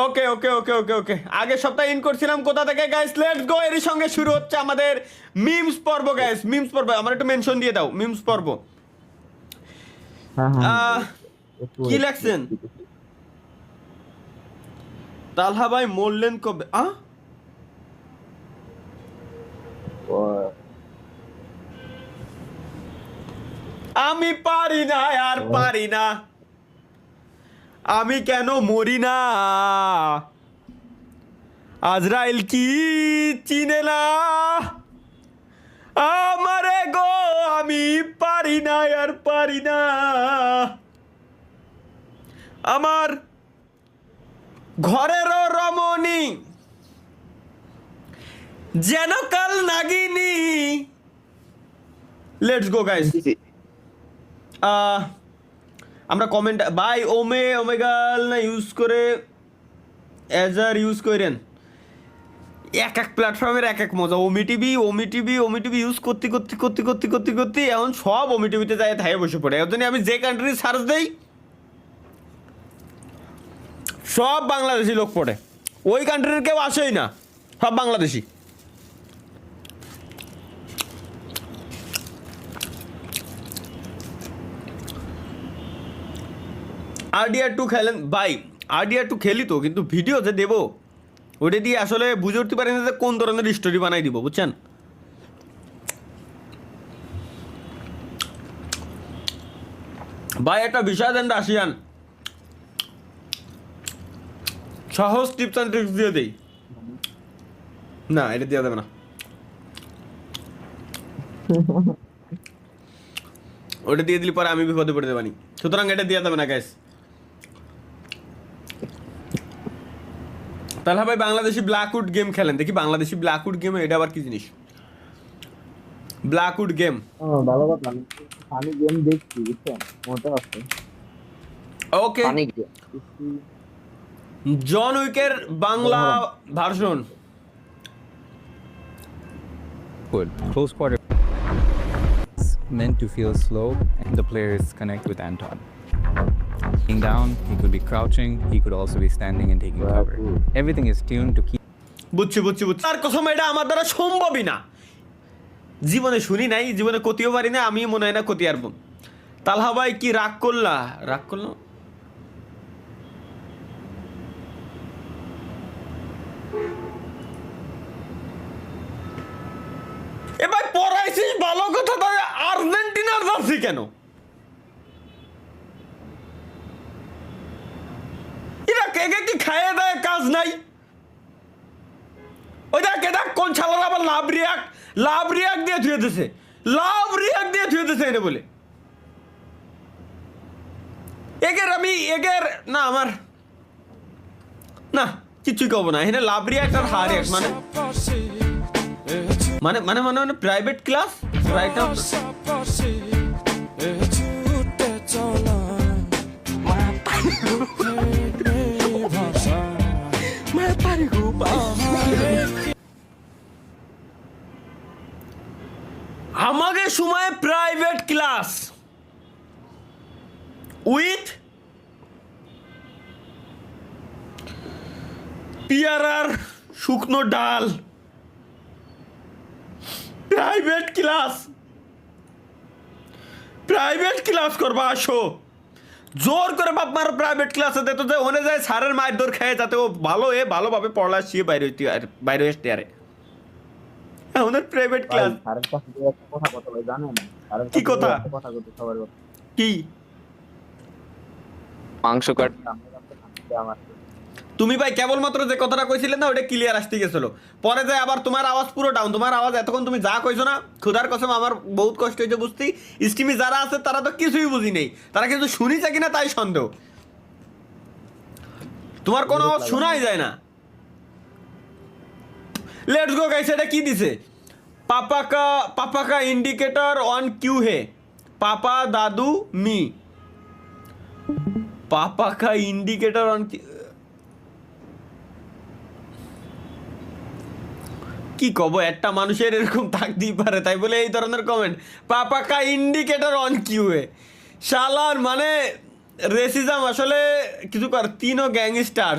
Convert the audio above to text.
ওকে ওকে ওকে ওকে ওকে আগের সপ্তাহে ইন করছিলাম কোথা থেকে গাইস, লেটস গো। এর সঙ্গে শুরু হচ্ছে আমাদের মিমস পর্ব গাইস, মিমস পর্ব। আমার একটু মেনশন দিয়ে দাও, মিমস পর্ব। কি লেখছেন? তালহা ভাই মরলেন কবে? আমি পারি না আর পারি না, আমি কেন মরি না? আজরাইল কি চিনে না আমারে গো, আমি পারি না আর পারি না। আমার ঘরেরও রমণী যেন কাল নাগিনী। Let's go guys. আমরা কমেন্ট বাই ওমেগাল না ইউজ করে এজার ইউজ করেন। এক এক প্ল্যাটফর্মের এক এক মজা। ওমি টিভি ইউজ করতে করতে এখন সব ওমি টিভিতে যায় থাই বসে পড়ে। এর জন্য আমি যে কান্ট্রি সার্চ দেই সব বাংলাদেশি লোক পড়ে, ওই কান্ট্রির কেউ আসেই না, সব বাংলাদেশি। RDR2 খেলেন ভাই? RDR2 খেলি তো, কিন্তু ভিডিও যে দেবো ওটা দিয়ে আসলে বুঝে উঠতে পারি না যে কোন ধরনের স্টোরি বানাই দিব, বুঝছেন? ভাই একটা বিষয় দেন রাশিয়ান, সহজ টিপস অ্যান্ড ট্রিক্স দিয়ে দেই না, এটা দেওয়া যাবে না। ওটা দিয়ে দিলে পরে আমি বিপদে পড়ে দেবানি, সুতরাং এটা দেওয়া যাবে না গ্যাস। তাহলে ভাই বাংলাদেশি ব্ল্যাকউড গেম খেলেন দেখি। বাংলাদেশি ব্ল্যাকউড গেম এটা আবার কি জিনিস? ব্ল্যাকউড গেম ভালো কথা, আমি গেম দেখছি, বুঝছেন? মজা আছে। ওকে, জন উইকের Bangla version. Good. Close quarter is meant to feel slow, and the players connect with Anton. Being down, he could be crouching, he could also be standing and taking cover. Everything is tuned to keep. বুঝছি। তার কসম এটা আমার দ্বারা সম্ভবই না, জীবনে শুনি নাই, জীবনে কতিও পারি না, আমি মনে হয় না কতি আরব। তালহা ভাই কি রাগ করলো? এ ভাই পড়াইছিস ভালো কথা, তাই আর্জেন্টিনার জার্সি কেন? এরা কে কি খাইয়ে দেয়, কাজ নাই। ওই দেখ এটা কোন ছালার আবার লাভ রিয়াক্ট দিয়ে ধুয়ে দিছে, এটা বলে এগের না আমার না কিছুই কব না। এখানে লাভ রিয়াক্ট আর হার রিয়াক্ট মানে প্রাইভেট ক্লাস রাইট আপ। আমাকে সময় প্রাইভেট ক্লাস উইথ পিয়ারার শুকনো ডাল, প্রাইভেট ক্লাস করবা আসো। জোর করে বাপ মার প্রাইভেট ক্লাসে দিত যে ওনে যায় স্যারের মায়ের দৌড় খেয়ে, যাতে ও ভালোভাবে পড়া শিখে বাইরে আসতে আরে। ওদের প্রাইভেট ক্লাস কি কথা? কি মাংস কাট তুমি ভাই কেবলমাত্র যে কথাটা কইছিলে না ওটা ক্লিয়ার আসতে গেছিল, পরে যায় আবার তোমার আওয়াজ পুরো ডাউন। তোমার আওয়াজ এতক্ষণ তুমি যা কইছো না, খুদার কসম আমার বহুত কষ্ট হয়েছে বুঝতে। স্টিমে যারা আছে তারা তো কিছুই বুঝি নেই, তারা কিন্তু শুনিছে কিনা তাই সন্দেহ। তোমার কোনো আওয়াজ শোনাই যায় না। লেটস গো গাইস, এটা কি দিছে? पापा का इंडिकेटर ऑन क्यों है? पापा दादू मी। पापा का इंडिकेटर ऑन কি কব, একটা মানুষের এরকম থাকতেই পারে, তাই বলে এই ধরনের কমেন্ট। পাপা কা ইন্ডিকেটর অন কিউ হে, শালার মানে রেসিজম আসলে কিছু কর, তিনও গ্যাংস্টার